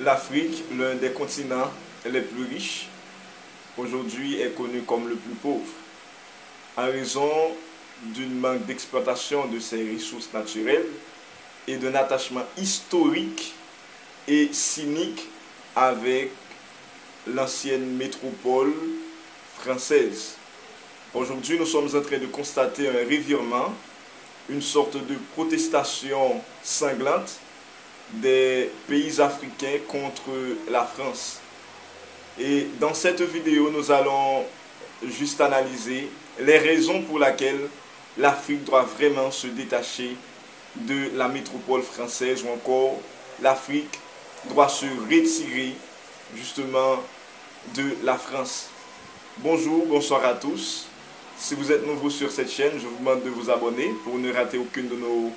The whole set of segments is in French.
L'Afrique, l'un des continents les plus riches, aujourd'hui est connu comme le plus pauvre, en raison d'un manque d'exploitation de ses ressources naturelles et d'un attachement historique et cynique avec l'ancienne métropole française. Aujourd'hui, nous sommes en train de constater un revirement, une sorte de protestation sanglante des pays africains contre la France. Et dans cette vidéo, nous allons juste analyser les raisons pour lesquelles l'Afrique doit vraiment se détacher de la métropole française, ou encore l'Afrique doit se retirer justement de la France. Bonjour, bonsoir à tous. Si vous êtes nouveau sur cette chaîne, je vous demande de vous abonner pour ne rater aucune de nos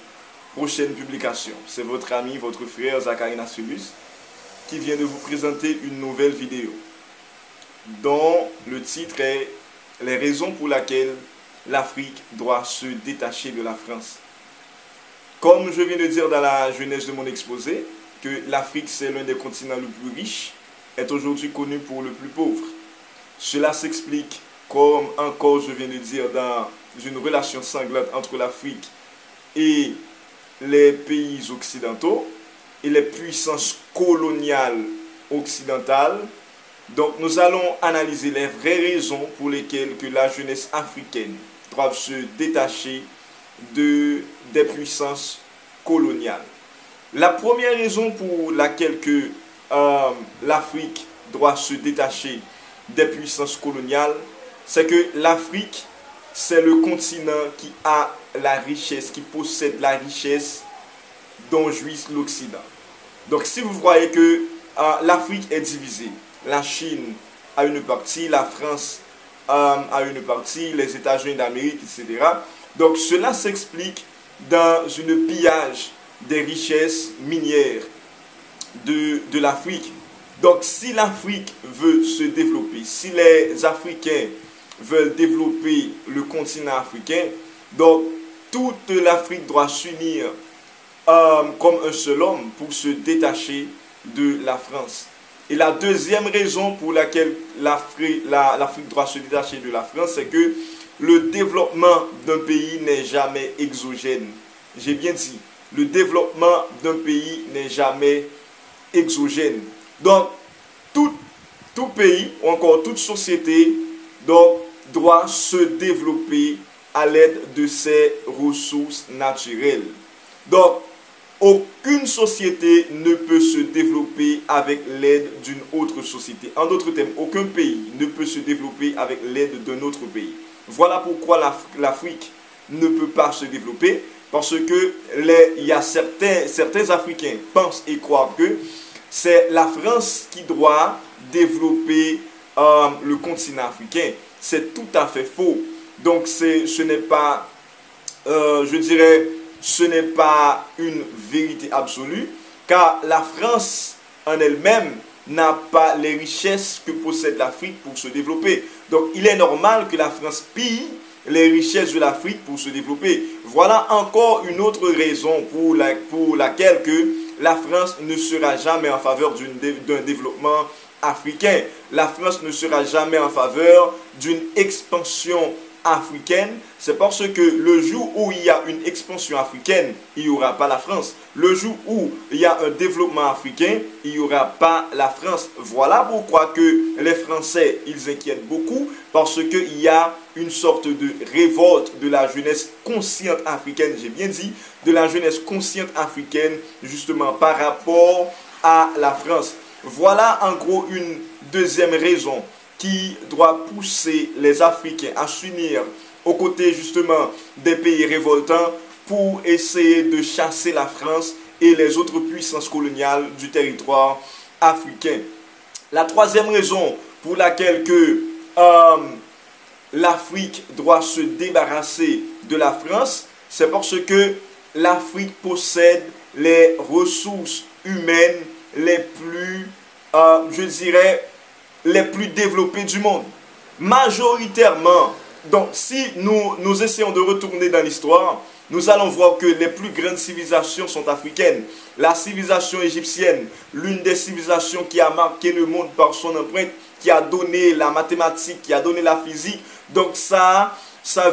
prochaines publications. C'est votre ami, votre frère Zachary Nassulus qui vient de vous présenter une nouvelle vidéo dont le titre est « Les raisons pour lesquelles l'Afrique doit se détacher de la France ». Comme je viens de dire dans la jeunesse de mon exposé, que l'Afrique c'est l'un des continents les plus riches, est aujourd'hui connu pour le plus pauvre. Cela s'explique, comme encore je viens de dire, dans une relation sanglante entre l'Afrique et les pays occidentaux et les puissances coloniales occidentales. Donc nous allons analyser les vraies raisons pour lesquelles que la jeunesse africaine doit se détacher des puissances coloniales. La première raison pour laquelle que l'Afrique doit se détacher des puissances coloniales, c'est que l'Afrique, c'est le continent qui a la richesse, qui possède la richesse dont jouit l'Occident. Donc si vous voyez que l'Afrique est divisée, la Chine a une partie, la France a une partie, les États-Unis d'Amérique, etc. Donc cela s'explique dans un pillage des richesses minières de l'Afrique. Donc si l'Afrique veut se développer, si les Africains veulent développer le continent africain, donc toute l'Afrique doit s'unir comme un seul homme pour se détacher de la France. Et la deuxième raison pour laquelle l'Afrique doit se détacher de la France, c'est que le développement d'un pays n'est jamais exogène. J'ai bien dit, le développement d'un pays n'est jamais exogène. Donc, tout pays, ou encore toute société, donc, doit se développer à l'aide de ses ressources naturelles. Donc, aucune société ne peut se développer avec l'aide d'une autre société. En d'autres termes, aucun pays ne peut se développer avec l'aide d'un autre pays. Voilà pourquoi l'Afrique ne peut pas se développer, parce que il y a certains Africains pensent et croient que c'est la France qui doit développer le continent africain. C'est tout à fait faux. Donc ce n'est pas, je dirais, ce n'est pas une vérité absolue, car la France en elle-même n'a pas les richesses que possède l'Afrique pour se développer. Donc il est normal que la France pille les richesses de l'Afrique pour se développer. Voilà encore une autre raison pour laquelle que la France ne sera jamais en faveur d'un développement africain. La France ne sera jamais en faveur d'une expansion africaine. C'est parce que le jour où il y a une expansion africaine, il n'y aura pas la France. Le jour où il y a un développement africain, il n'y aura pas la France. Voilà pourquoi que les Français, ils inquiètent beaucoup, parce qu'il y a une sorte de révolte de la jeunesse consciente africaine, j'ai bien dit, de la jeunesse consciente africaine, justement par rapport à la France. Voilà en gros une deuxième raison qui doit pousser les Africains à s'unir aux côtés justement des pays révoltants pour essayer de chasser la France et les autres puissances coloniales du territoire africain. La troisième raison pour laquelle que l'Afrique doit se débarrasser de la France, c'est parce que l'Afrique possède les ressources humaines les plus, je dirais, les plus développées du monde. Majoritairement, donc si nous essayons de retourner dans l'histoire, nous allons voir que les plus grandes civilisations sont africaines. La civilisation égyptienne, l'une des civilisations qui a marqué le monde par son empreinte, qui a donné la mathématique, qui a donné la physique. Donc ça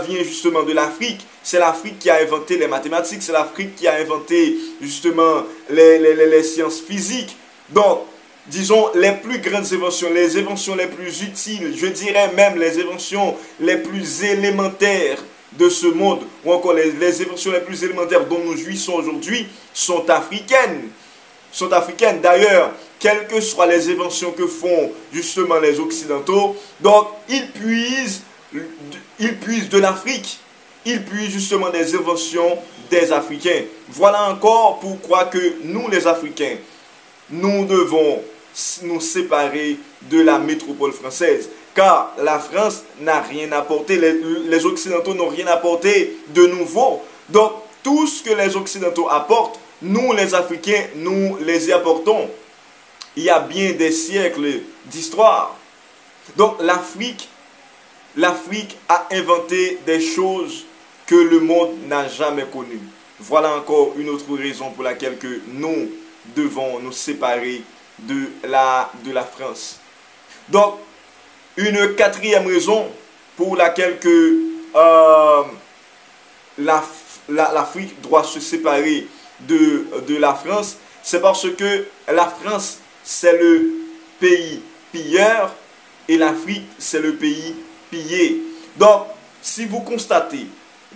vient justement de l'Afrique. C'est l'Afrique qui a inventé les mathématiques, c'est l'Afrique qui a inventé justement les sciences physiques. Donc, disons, les plus grandes inventions, les inventions les plus utiles, je dirais même les inventions les plus élémentaires de ce monde, ou encore les inventions les plus élémentaires dont nous jouissons aujourd'hui, sont africaines. Sont africaines. D'ailleurs, quelles que soient les inventions que font justement les Occidentaux, donc ils puisent de l'Afrique. Ils puisent justement des inventions des Africains. Voilà encore pourquoi que nous, les Africains, nous devons nous séparer de la métropole française. Car la France n'a rien apporté, les Occidentaux n'ont rien apporté de nouveau. Donc, tout ce que les Occidentaux apportent, nous, les Africains, nous les y apportons. Il y a bien des siècles d'histoire. Donc, l'Afrique a inventé des choses que le monde n'a jamais connues. Voilà encore une autre raison pour laquelle que nous devons nous séparer de la France. Donc, une quatrième raison pour laquelle que l'Afrique doit se séparer de la France, c'est parce que la France, c'est le pays pilleur et l'Afrique, c'est le pays pillé. Donc, si vous constatez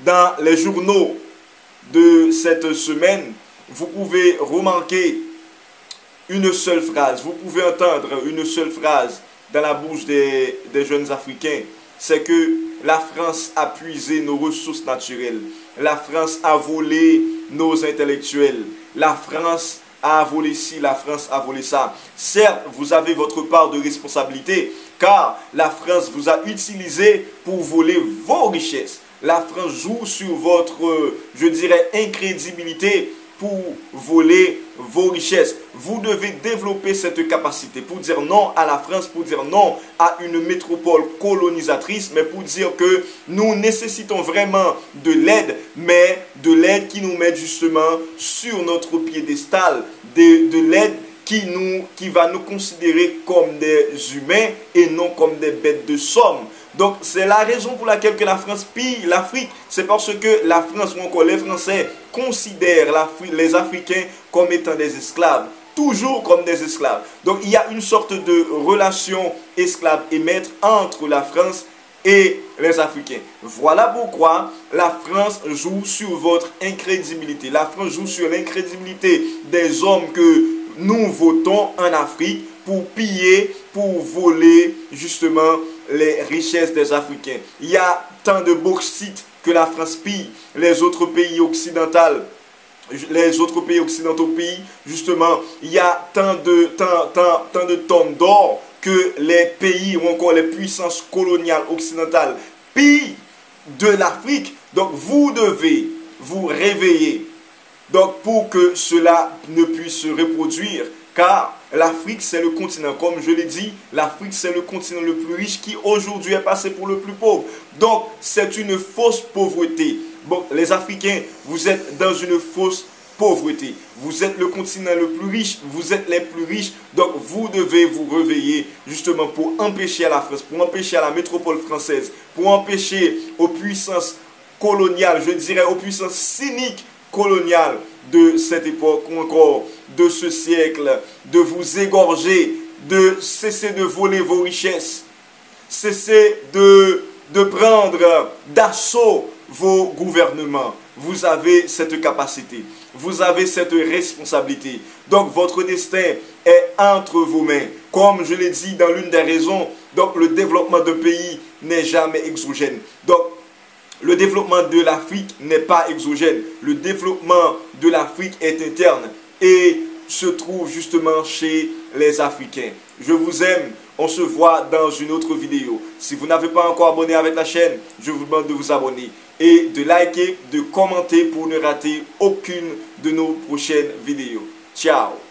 dans les journaux de cette semaine, vous pouvez remarquer une seule phrase, vous pouvez entendre une seule phrase dans la bouche des jeunes Africains, c'est que la France a puisé nos ressources naturelles, la France a volé nos intellectuels, la France a volé ci, la France a volé ça. Certes, vous avez votre part de responsabilité, car la France vous a utilisé pour voler vos richesses. La France joue sur votre, je dirais, incrédibilité pour voler vos richesses. Vous devez développer cette capacité pour dire non à la France, pour dire non à une métropole colonisatrice, mais pour dire que nous nécessitons vraiment de l'aide, mais de l'aide qui nous mette justement sur notre piédestal, de l'aide qui va nous considérer comme des humains et non comme des bêtes de somme. Donc, c'est la raison pour laquelle que la France pille l'Afrique. C'est parce que la France ou encore les Français considèrent les Africains comme étant des esclaves. Toujours comme des esclaves. Donc, il y a une sorte de relation esclave et maître entre la France et les Africains. Voilà pourquoi la France joue sur votre incrédibilité. La France joue sur l'incrédibilité des hommes que nous votons en Afrique pour piller, pour voler justement les richesses des Africains. Il y a tant de bauxite que la France pille. Les autres pays occidentaux pillent, justement, il y a tant de tonnes d'or que les pays ou encore les puissances coloniales occidentales pillent de l'Afrique. Donc vous devez vous réveiller, donc pour que cela ne puisse se reproduire, car l'Afrique c'est le continent, comme je l'ai dit, l'Afrique c'est le continent le plus riche qui aujourd'hui est passé pour le plus pauvre. Donc c'est une fausse pauvreté. Bon, les Africains, vous êtes dans une fausse pauvreté. Vous êtes le continent le plus riche, vous êtes les plus riches, donc vous devez vous réveiller justement pour empêcher à la France, pour empêcher à la métropole française, pour empêcher aux puissances coloniales, je dirais aux puissances cyniques coloniales de cette époque ou encore de ce siècle, de vous égorger, de cesser de voler vos richesses, cesser de prendre d'assaut vos gouvernements. Vous avez cette capacité, vous avez cette responsabilité. Donc votre destin est entre vos mains. Comme je l'ai dit dans l'une des raisons, donc le développement d'un pays n'est jamais exogène. Donc le développement de l'Afrique n'est pas exogène. Le développement de l'Afrique est interne et se trouve justement chez les Africains. Je vous aime. On se voit dans une autre vidéo. Si vous n'avez pas encore abonné avec la chaîne, je vous demande de vous abonner et de liker, de commenter pour ne rater aucune de nos prochaines vidéos. Ciao!